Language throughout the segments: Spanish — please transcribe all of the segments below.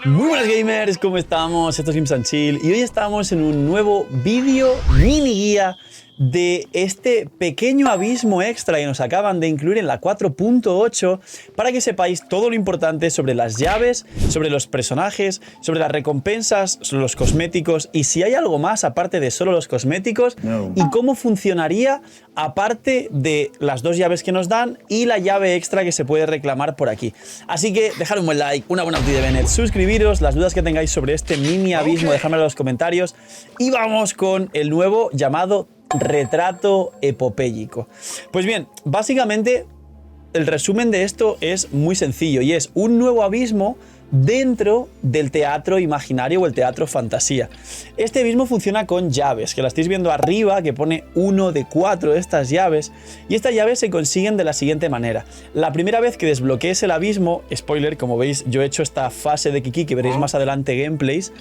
Muy buenas gamers, ¿cómo estamos? Esto es Games and Chill y hoy estamos en un nuevo vídeo mini guía de este pequeño abismo extra que nos acaban de incluir en la 4.8 para que sepáis todo lo importante sobre las llaves, sobre los personajes, sobre las recompensas, sobre los cosméticos y si hay algo más aparte de solo los cosméticos y cómo funcionaría aparte de las dos llaves que nos dan y la llave extra que se puede reclamar por aquí. Así que dejad un buen like, una buena noticia de Bennett, suscribiros, las dudas que tengáis sobre este mini abismo dejadmelo en los comentarios y vamos con el nuevo llamado retrato epopéyico. Pues bien, básicamente el resumen de esto es muy sencillo y es un nuevo abismo dentro del teatro imaginario o el teatro fantasía. Este abismo funciona con llaves, que la estáis viendo arriba, que pone 1 de 4 de estas llaves, y estas llaves se consiguen de la siguiente manera. La primera vez que desbloquees el abismo, spoiler, como veis, yo he hecho esta fase de Kiki, que veréis más adelante gameplays,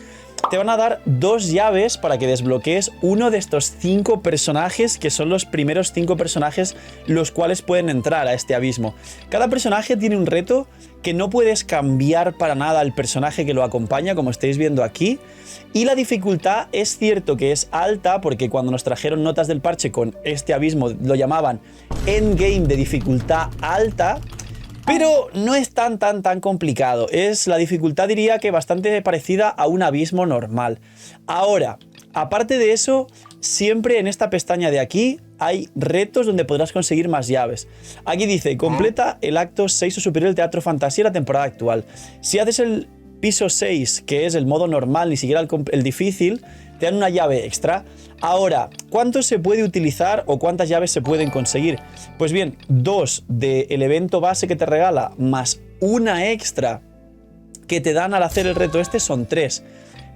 te van a dar 2 llaves para que desbloquees uno de estos 5 personajes, que son los primeros 5 personajes los cuales pueden entrar a este abismo. Cada personaje tiene un reto que no puedes cambiar para nada al personaje que lo acompaña, como estáis viendo aquí. Y la dificultad es cierto que es alta, porque cuando nos trajeron notas del parche con este abismo lo llamaban endgame de dificultad alta. Pero no es tan complicado, es la dificultad diría que bastante parecida a un abismo normal. Ahora, aparte de eso, siempre en esta pestaña de aquí hay retos donde podrás conseguir más llaves. Aquí dice, completa el acto 6 o superior del teatro fantasía de la temporada actual. Si haces el piso 6, que es el modo normal, ni siquiera el difícil, te dan una llave extra. Ahora, ¿cuánto se puede utilizar o cuántas llaves se pueden conseguir? Pues bien, 2 del evento base que te regala más una extra que te dan al hacer el reto este son 3.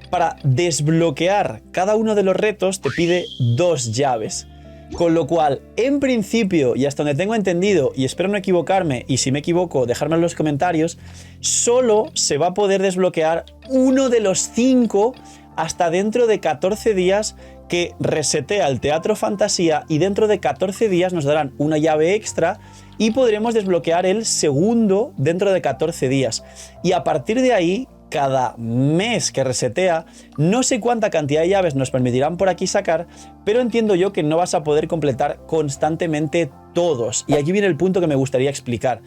Para desbloquear cada uno de los retos te pide 2 llaves. Con lo cual, en principio, y hasta donde tengo entendido, y espero no equivocarme, y si me equivoco, dejadme en los comentarios, solo se va a poder desbloquear uno de los 5 hasta dentro de 14 días que resetea el teatro fantasía y dentro de 14 días nos darán una llave extra y podremos desbloquear el segundo dentro de 14 días. Y a partir de ahí, cada mes que resetea, no sé cuánta cantidad de llaves nos permitirán por aquí sacar, pero entiendo yo que no vas a poder completar constantemente todos. Y aquí viene el punto que me gustaría explicar.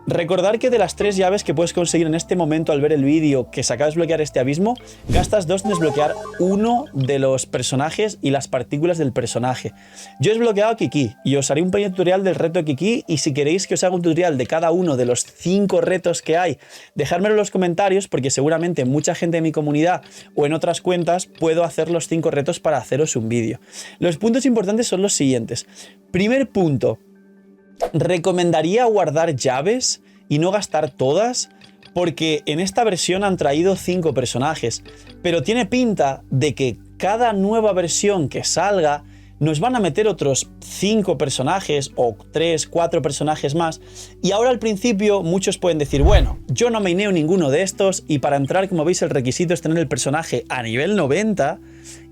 Recordar que de las 3 llaves que puedes conseguir en este momento al ver el vídeo que se acaba de desbloquear este abismo, gastas 2 en desbloquear uno de los personajes y las partículas del personaje. Yo he desbloqueado a Kiki y os haré un pequeño tutorial del reto de Kiki y si queréis que os haga un tutorial de cada uno de los 5 retos que hay, dejádmelo en los comentarios porque seguramente mucha gente de mi comunidad o en otras cuentas puedo hacer los 5 retos para haceros un vídeo. Los puntos importantes son los siguientes. Primer punto. Recomendaría guardar llaves y no gastar todas porque en esta versión han traído 5 personajes, pero tiene pinta de que cada nueva versión que salga nos van a meter otros 5 personajes o 3, 4 personajes más y ahora al principio muchos pueden decir, bueno, yo no maineo ninguno de estos y para entrar, como veis, el requisito es tener el personaje a nivel 90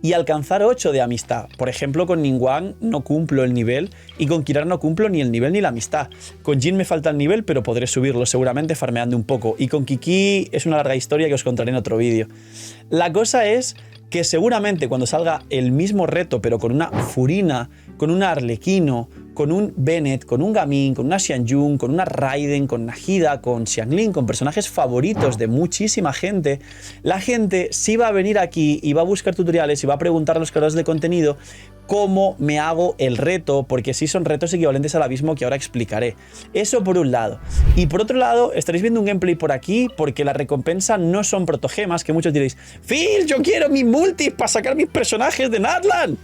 y alcanzar 8 de amistad. Por ejemplo, con Ningguang no cumplo el nivel y con Kirar no cumplo ni el nivel ni la amistad. Con Jin me falta el nivel, pero podré subirlo seguramente farmeando un poco. Y con Kiki es una larga historia que os contaré en otro vídeo. La cosa es que seguramente cuando salga el mismo reto, pero con una Furina, con un Arlequino, con un Bennett, con un Gaming, con una Xianjun, con una Raiden, con Nahida, con Xianglin, con personajes favoritos de muchísima gente, la gente sí va a venir aquí y va a buscar tutoriales y va a preguntar a los creadores de contenido cómo me hago el reto, porque sí son retos equivalentes al abismo que ahora explicaré. Eso por un lado. Y por otro lado, estaréis viendo un gameplay por aquí, porque la recompensa no son protogemas, que muchos diréis, Phil, yo quiero mi multi para sacar mis personajes de Natlan.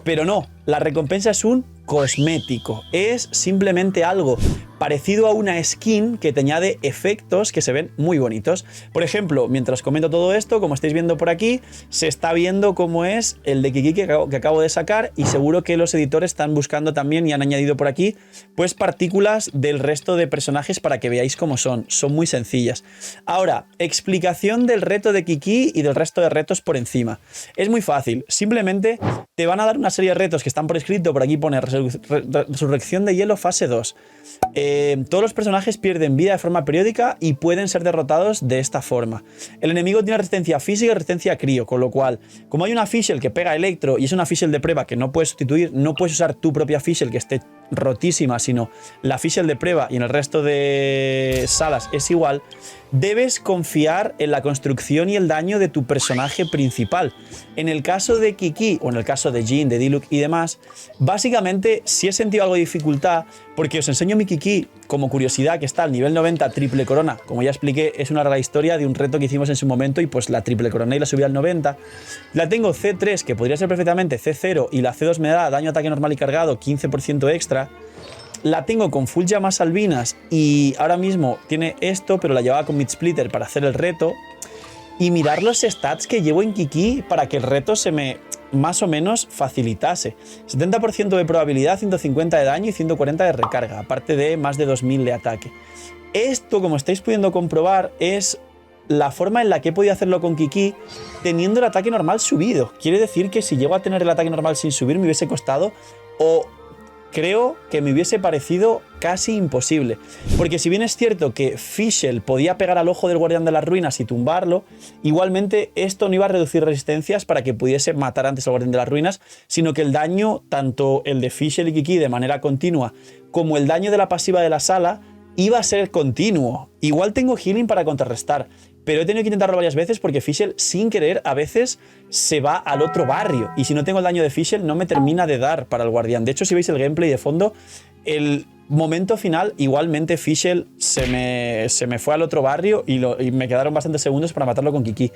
Pero no, la recompensa es un cosmético, es simplemente algo parecido a una skin que te añade efectos que se ven muy bonitos. Por ejemplo, mientras comento todo esto, como estáis viendo por aquí, se está viendo cómo es el de Kiki que acabo de sacar y seguro que los editores están buscando también y han añadido por aquí pues partículas del resto de personajes para que veáis cómo son muy sencillas. Ahora, explicación del reto de Kiki y del resto de retos por encima. Es muy fácil, simplemente te van a dar una serie de retos que están por escrito, por aquí pone Resurrección de Hielo fase 2. todos los personajes pierden vida de forma periódica y pueden ser derrotados de esta forma. El enemigo tiene resistencia física y resistencia a crío, con lo cual, como hay una Fischl que pega electro y es una Fischl de prueba que no puedes sustituir, no puedes usar tu propia Fischl que esté rotísima, sino la Fischl de prueba, y en el resto de salas es igual, debes confiar en la construcción y el daño de tu personaje principal. En el caso de Kiki, o en el caso de Jin, de Diluc y demás, básicamente sí he sentido algo de dificultad, porque os enseño mi Kiki como curiosidad, que está al nivel 90 triple corona. Como ya expliqué, es una rara historia de un reto que hicimos en su momento y pues la triple corona y la subí al 90. La tengo C3, que podría ser perfectamente C0, y la C2 me da daño, ataque normal y cargado, 15% extra. La tengo con full llamas albinas y ahora mismo tiene esto, pero la llevaba con Mid Splitter para hacer el reto. Y mirar los stats que llevo en Kiki para que el reto se me más o menos facilitase. 70% de probabilidad, 150 de daño y 140 de recarga, aparte de más de 2000 de ataque. Esto, como estáis pudiendo comprobar, es la forma en la que he podido hacerlo con Kiki teniendo el ataque normal subido. Quiere decir que si llego a tener el ataque normal sin subir me hubiese costado, o creo que me hubiese parecido casi imposible. Porque si bien es cierto que Fischl podía pegar al ojo del guardián de las ruinas y tumbarlo, igualmente esto no iba a reducir resistencias para que pudiese matar antes al guardián de las ruinas, sino que el daño, tanto el de Fischl y Kiki de manera continua, como el daño de la pasiva de la sala, iba a ser continuo. Igual tengo healing para contrarrestar, pero he tenido que intentarlo varias veces porque Fischl, sin querer, a veces se va al otro barrio. Y si no tengo el daño de Fischl, no me termina de dar para el guardián. De hecho, si veis el gameplay de fondo, el momento final, igualmente Fischl se me fue al otro barrio y me quedaron bastantes segundos para matarlo con Kiki.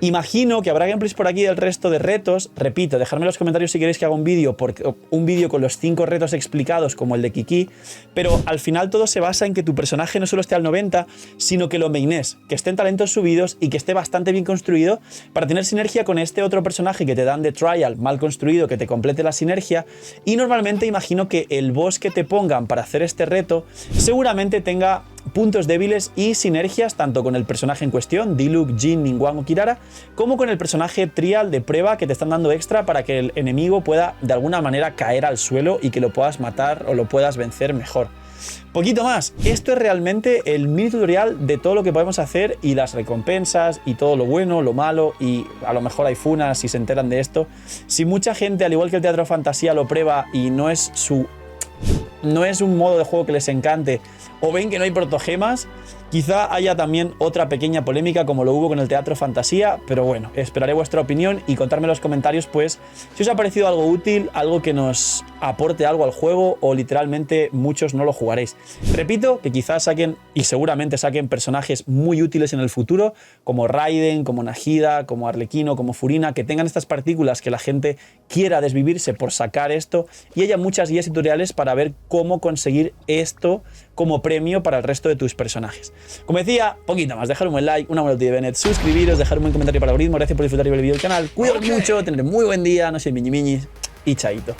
Imagino que habrá gameplays por aquí del resto de retos. Repito, dejadme en los comentarios si queréis que haga un vídeo con los 5 retos explicados como el de Kiki, pero al final todo se basa en que tu personaje no solo esté al 90, sino que lo maines, que esté en talentos subidos y que esté bastante bien construido para tener sinergia con este otro personaje que te dan de trial mal construido, que te complete la sinergia. Y normalmente imagino que el boss que te pongan para hacer este reto seguramente tenga puntos débiles y sinergias tanto con el personaje en cuestión, Diluc, Jin, Ningguang o Kirara, como con el personaje trial de prueba que te están dando extra para que el enemigo pueda de alguna manera caer al suelo y que lo puedas matar o lo puedas vencer mejor. Poquito más, esto es realmente el mini tutorial de todo lo que podemos hacer y las recompensas y todo lo bueno, lo malo, y a lo mejor hay funas si se enteran de esto. Si mucha gente, al igual que el Teatro Fantasía, lo prueba y no es un modo de juego que les encante, o ven que no hay protogemas, quizá haya también otra pequeña polémica como lo hubo con el Teatro Fantasía, pero bueno, esperaré vuestra opinión y contarme en los comentarios pues si os ha parecido algo útil, algo que nos aporte algo al juego, o literalmente muchos no lo jugaréis. Repito que quizás saquen, y seguramente saquen, personajes muy útiles en el futuro, como Raiden, como Nahida, como Arlequino, como Furina, que tengan estas partículas que la gente quiera desvivirse por sacar esto, y haya muchas guías y tutoriales para ver cómo conseguir esto como premio para el resto de tus personajes. Como decía, poquito más, dejar un buen like, una buena noticia de Bennett, suscribiros, dejar un buen comentario para el algoritmo. Gracias por disfrutar y ver el vídeo del canal. Cuidaos mucho, tendré muy buen día, no sé, miñi y chaito.